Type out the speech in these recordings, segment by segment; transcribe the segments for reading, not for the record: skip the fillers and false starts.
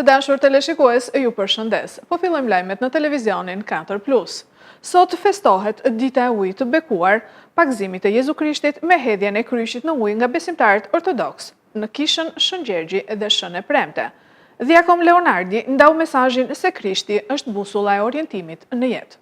Të dashur teleshikues, ju përshëndes. Po fillojmë lajmet në televizionin 4+. Sot festohet Dita e Ujit të Bekuar, pagëzimit e Jezu Krishtit me hedhjen e kryqit në ujë nga besimtarët ortodoks në kishën Shën Gjergji dhe Shën e Premte. Diakon Leonardi ndau mesazhin se Krishti është busulla e orientimit në jetë.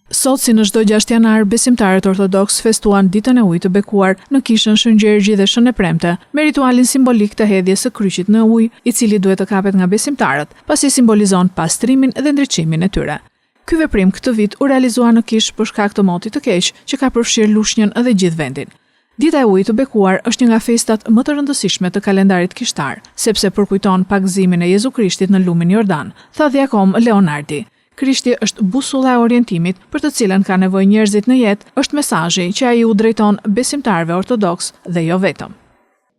Sot, si në çdo 6 janar, besimtarët ortodoks festuan Ditën e Ujit të Bekuar në kishën Shën Gjergji dhe Shën e Premte, me ritualin simbolik të hedhjes së kryqit në ujë, i cili duhet të kapet nga besimtarët, pasi simbolizon pastrimin dhe ndriçimin e tyre. Ky veprim këtë vit u realizua në kishë për shkak të motit të keq, që ka përfshirë Lushnjën dhe gjithë vendin. Dita e Ujit të Bekuar është një nga festat më të rëndësishme të kalendarit kishtar, sepse përkujton pagëzimin e Jezu Krishtit në lumin Jordan, tha diakon Leonardi. Krishti është busulla e orientimit për të cilën ka nevojë njerëzit në jetë, është mesazhi që ai u drejton besimtarëve ortodoks dhe jo vetëm.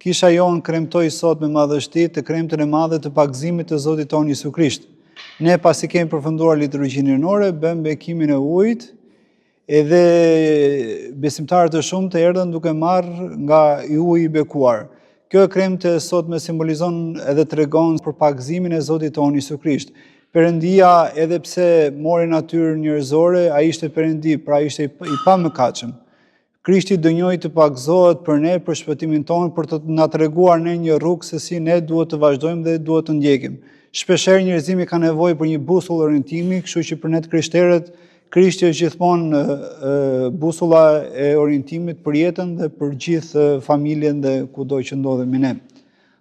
Kisha jonë kremtoi sot me madhështi të kremtën e madhe të pagëzimit të Zotit tonë Jezu Krisht. Ne pasi kemi përfunduar liturgjinë hynore, bëjmë bekimin e ujit, edhe besimtarët e shumë të erdhën duke marrë nga uji i bekuar. Kjo kremtë sot më simbolizon edhe tregon për pagëzimin e Zotit tonë Jezu Krisht. Perëndia, edhe pse mori natyrë njerëzore, ai ishte Perëndi, pra ishte i pamëkatshëm. Krishti dënjoi të pagëzohet për ne, për shpëtimin tonë, për të na treguar ne një rrugë se si ne duhet të vazhdojmë dhe duhet të ndjekim. Shpeshherë njerëzimi ka nevojë për një busull orientimi, kështu që për ne të krishterët, Krishti është gjithmonë busulla e orientimit për jetën dhe për gjithë familjen dhe kudo që ndodhemi ne.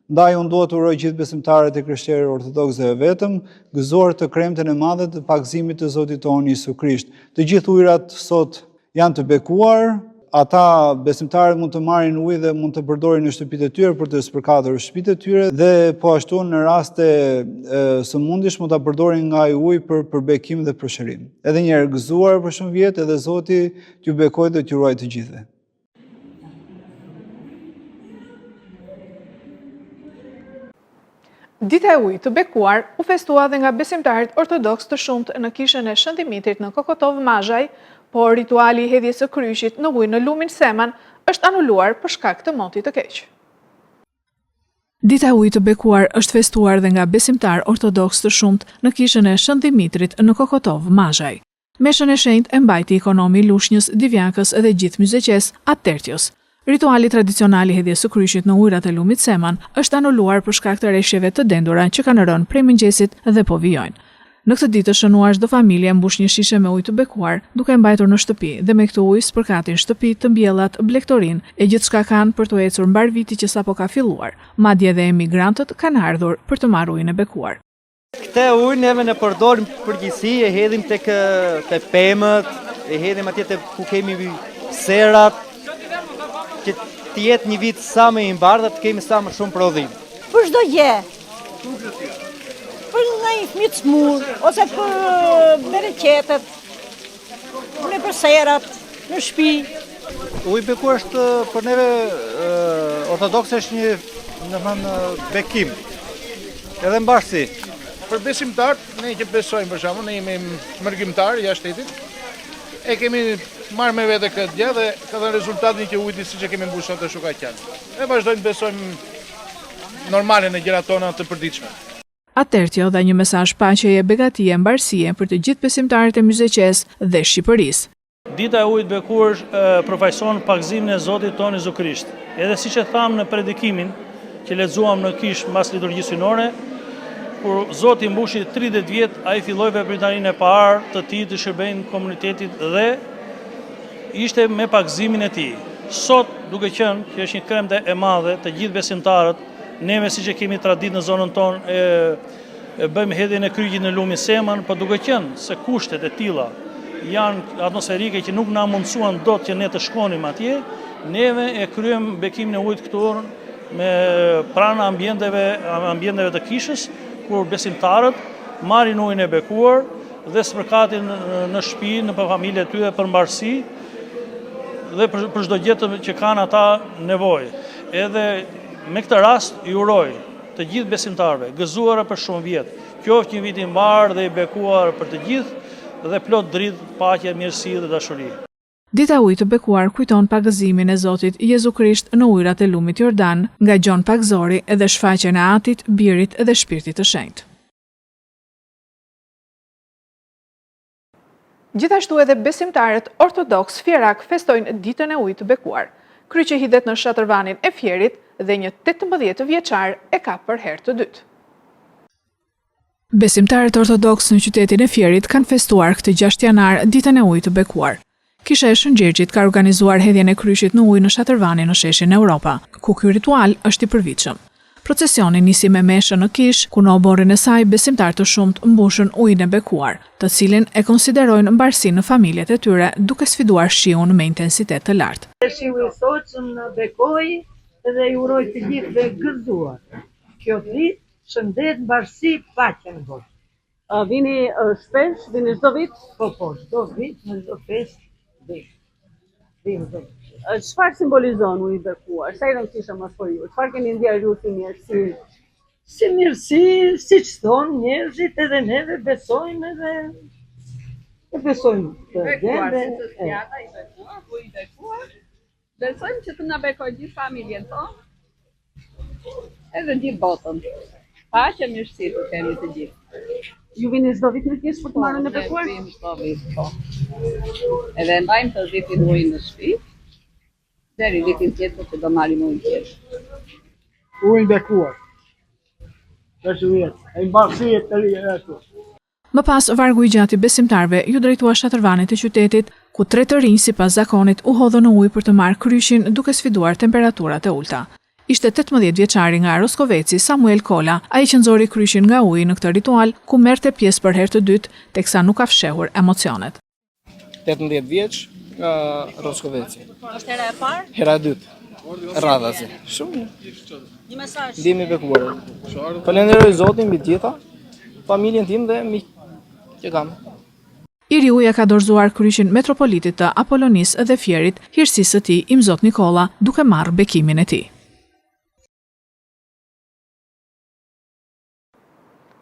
Ndaj unë duhet të uroj gjithë besimtarët e krishterë ortodoks dhe vetëm, gëzuar të kremtën e madhe të pagëzimit të Zotit tonë Jezu Krisht. Të gjithë ujërat sot janë të bekuar, ata besimtarët mund të marrin ujë dhe mund të përdorin në shtëpitë e tyre për të spërkatur shtëpitë e tyre dhe po ashtu në raste sëmundjesh mund ta përdorin nga ai ujë për bekim dhe për shërim. Edhe një herë gëzuar për shumë vjet, edhe Zoti t'ju bekojë dhe t'ju ruajë të gjithëve. Dita e Ujit të Bekuar u festua dhe nga besimtarët ortodoks të shumt në kishën e Shën Dimitrit në Kokotov Mazhaj, por rituali i hedhjes së kryqit në ujë në lumin Seman është anuluar për shkak të motit të keq. Dita e Ujit të Bekuar është festuar dhe nga besimtarë ortodoks të shumt në kishën e Shën Dimitrit në Kokotov Mazhaj. Meshën e shenjtë e mbajti ikonomi i Lushnjës, Divjakës dhe gjithë myzeqes Atertios. Rituali tradicional i hedhjes së kryqit në ujërat e lumit Seman është anuluar për shkak të rreshjeve të dendura që kanë rënë prej mëngjesit dhe po vijojnë. Në këtë ditë të shënuar çdo familje mbush një shishe me ujë të bekuar, duke mbajtur në shtëpi dhe me këtë ujë spërkatin shtëpi, të mbjellat, blegtorin e gjithçka kanë për të ecur mbar viti që sapo ka filluar. Madje edhe emigrantët kanë ardhur për të marrë ujin e bekuar. Këtë ujë neve ne përdorim përgjithësi, e hedhim tek pemët, e hedhim atje ku kemi serat, që të jetë një vit sa më i mbarë dhe të kemi sa më shumë prodhim. Për çdo gjë. Për nga një fëmijë të smur, ose për bereqetet, për serat, në shtëpi. Uji bekuar është për neve ortodokse është një bekim, edhe mbarësi. Për besimtarët, ne që besojmë për shembull, ne jemi mërgjimtar jashtë shtetit, e kemi marrë me vete këtë gjë dhe ka dhënë rezultatin që ujiti siç e kemi mbushur të shuka qenë. Ne vazhdojmë besojmë normale në gjërat tona të përditshme. Atertio dha një mesazh paqeje, begatie, mbarësie për të gjithë besimtarët e myzeqes dhe Shqipërisë. Dita e Ujit Bekuar përfaqëson pagëzimin e Zotit tonë Jezu Krisht. Edhe siç e thamë në predikimin që lexuam në kishë mbas liturgjisë hynore, kur Zoti mbushi 30 vjet, ai filloi veprimtarinë e parë të tij të shërbejnë komunitetit dhe ishte me pagëzimin e tij. Sot, duke qenë që është një kremte e madhe të gjithë besimtarët, neve siç e kemi traditë në zonën tonë bëjmë hedhjen e kryqit në lumin Seman, por duke qenë se kushtet e tilla janë atmosferike që nuk na mundsuan dot që ne të shkonim atje, neve e kryem bekimin e ujit këtu me pranë ambienteve të kishës, kur besimtarët marrin ujin e bekuar dhe spërkatin në shtëpi, në familje të tyre për mbarësi dhe për çdo gjë që kanë ata nevojë. Edhe me këtë rast i uroj të gjithë besimtarëve, gëzuara për shumë vjet, qoftë një vit i mbar dhe i bekuar për të gjithë dhe plot dritë, paqe, mirësi dhe dashuri. Dita e ujit të bekuar kujton pagëzimin e Zotit Jezu Krisht në ujërat e lumit Jordan nga Gjon Pagëzori edhe shfaqjen e Atit, Birit dhe Shpirtit të Shenjtë. Gjithashtu edhe besimtarët ortodoks fierak festojnë ditën e ujit të bekuar. Kryqi hidhet në shatërvanin e Fierit dhe një 18 vjeçar e ka për herë të dytë. Besimtarët ortodoks në qytetin e Fierit kanë festuar këtë 6 janar ditën e ujit të bekuar. Kisha e Shëngjërgjit ka organizuar hedhjen e kryqit në ujë në shatërvanin në sheshin Europa, ku ky ritual është i përvitshëm. Procesioni nisi me meshën në kish, ku në oborrin e saj besimtarë të shumt mbushën ujin e bekuar, të cilin e konsiderojnë mbarsinë në familjet e tyre, duke sfiduar shiun me intensitet të lartë. Shiu i soçën në bekoj dhe i uroj të gjithëve gëzuar. Kjo ditë shëndet, mbarsi, paqe në botë. Vini shpesh, vini çdo vit? Po, çdo vit, në çdo festë. Çfarë simbolizon uji i bekuar? Sa i rëndësishëm është për ju? Çfarë keni ndjerë ju si mirësi? Si mirësi, siç thonë njerëzit, edhe neve besojmë e besojmë të gjendë. Bekuar, si të zjata i bekuar, besojmë që të na bekoj gjithë familjen tonë, edhe gjithë botën. Paqe, mirësi të kemi të gjithë. Ju vini çdo vit në kishë për të marrën e bekuar? Ne vim çdo vit, po. Edhe ndajmë të vitin ujin në shtëpi, deri vitin tjetër që do marrim ujin tjetër. Ujin bekuar. E mbarësie të rjetu. Më pas, vargu i gjatë i besimtarve ju drejtua shatërvanit të qytetit, ku 3 të rinj sipas zakonit u hodhën në ujë për të marrë kryqin duke sfiduar temperaturat e ulta. Ishte 18 vjeçari nga Roskoveci Samuel Kola, ai që nxori kryqin nga uji në këtë ritual, ku merrte pjesë për herë të dytë, teksa nuk ka fshehur emocionet. 18 vjeç nga Roskoveci. Është hera e parë? Hera e dytë. Radhazi. Shumë. Një mesazh. Ndihmë i bekuar. Falenderoj Zotin mbi të gjitha, familjen tim dhe miq që kam. I riuja ka dorëzuar kryqin metropolitit të Apollonis dhe Fierit, hirësisë së tij Imzot Nikolla, duke marrë bekimin e tij.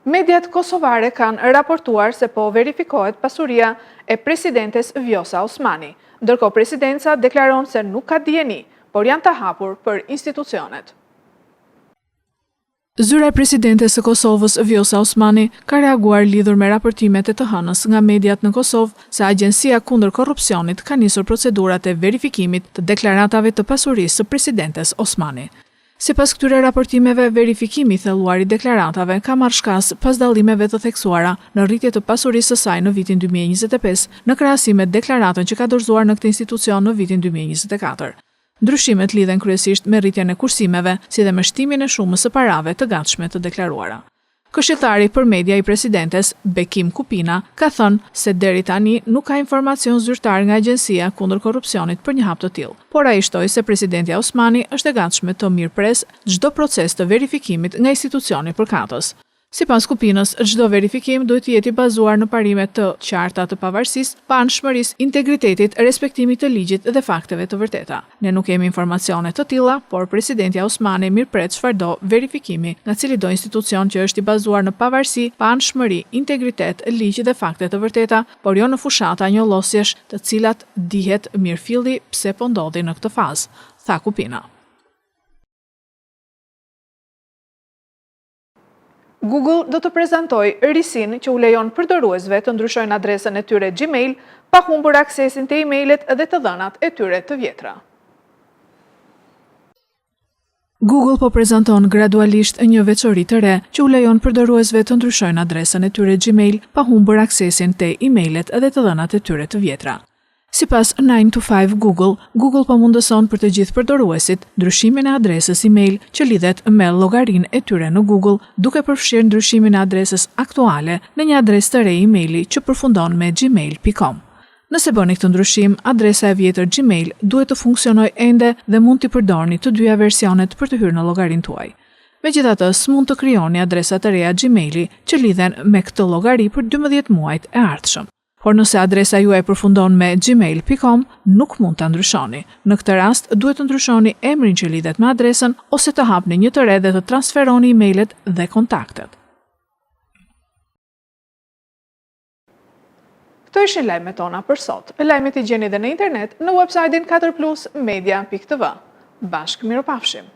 Mediat kosovare kanë raportuar se po verifikohet pasuria e presidentes Vjosa Osmani, ndërkohë presidenca deklaron se nuk ka dijeni, por janë të hapur për institucionet. Zyra e presidentes së Kosovës Vjosa Osmani ka reaguar lidhur me raportimet e të hënës nga mediat në Kosovë se Agjencia kundër korrupsionit ka nisur procedurat e verifikimit të deklaratave të pasurisë së presidentes Osmani. Sipas këtyre raportimeve, verifikimi i thelluar i deklaratave ka marrë shkas pas dallimeve të theksuara në rritje të pasurisë së saj në vitin 2025, në krahasim me deklaratën që ka dorëzuar në këtë institucion në vitin 2024. Ndryshimet lidhen kryesisht me rritjen e kursimeve, si dhe me shtimin e shumës së parave të gatshme të deklaruara. Këshilltari për media i presidentes, Bekim Kupina, ka thënë se deri tani nuk ka informacion zyrtar nga Agjencia kundër korrupsionit për një hap të tillë, por ai shtoi se presidentja Osmani është e gatshme të mirëpres çdo proces të verifikimit nga institucioni përkatës. Sipas Kupinës, çdo verifikim duhet të jetë i bazuar në parime të qarta të pavarësisë, paanshmërisë, integritetit, respektimit të ligjit dhe fakteve të vërteta. Ne nuk kemi informacione të tilla, por presidentja Osmani mirëpret çfarëdo verifikimi nga cilido institucion që është i bazuar në pavarësi, paanshmëri, integritet, ligj dhe fakte të vërteta, por jo në fushata njollosjesh, të cilat dihet mirëfilli pse po ndodhi në këtë fazë, tha Kupina. Google do të prezantoj risin që u lejon përdoruesve të ndryshojnë adresën e tyre Gmail pa humbur aksesin të e-mailet dhe të dhënat e tyre të vjetra. Google po prezanton gradualisht një veçori të re që u lejon përdoruesve të ndryshojnë adresën e tyre Gmail pa humbur aksesin të e-mailet dhe të dhënat e tyre të vjetra. Sipas 9 to 5 Google po mundëson për të gjithë përdoruesit ndryshimin e adresës e-mail që lidhet me llogarinë e tyre në Google, duke përfshirë ndryshimin e adresës aktuale në një adresë të re e-maili që përfundon me gmail.com. Nëse bëni këtë ndryshim, adresa e vjetër Gmail duhet të funksionojë ende dhe mund t'i përdorni të dyja versionet për të hyrë në llogarinë tuaj. Megjithatë, s'mund të krijoni adresa të reja Gmaili që lidhen me këtë llogari për 12 muajt e ardhshëm. Por nëse adresa juaj përfundon me gmail.com, nuk mund ta ndryshoni. Në këtë rast, duhet të ndryshoni emrin që lidhet me adresën ose të hapni një të re dhe të transferoni e-mailet dhe kontaktet. Këto Këto ishin lajmet tona për sot. Lajmet i gjeni edhe në internet në website-in 4plusmedia.tv. Bashkë mirupafshim.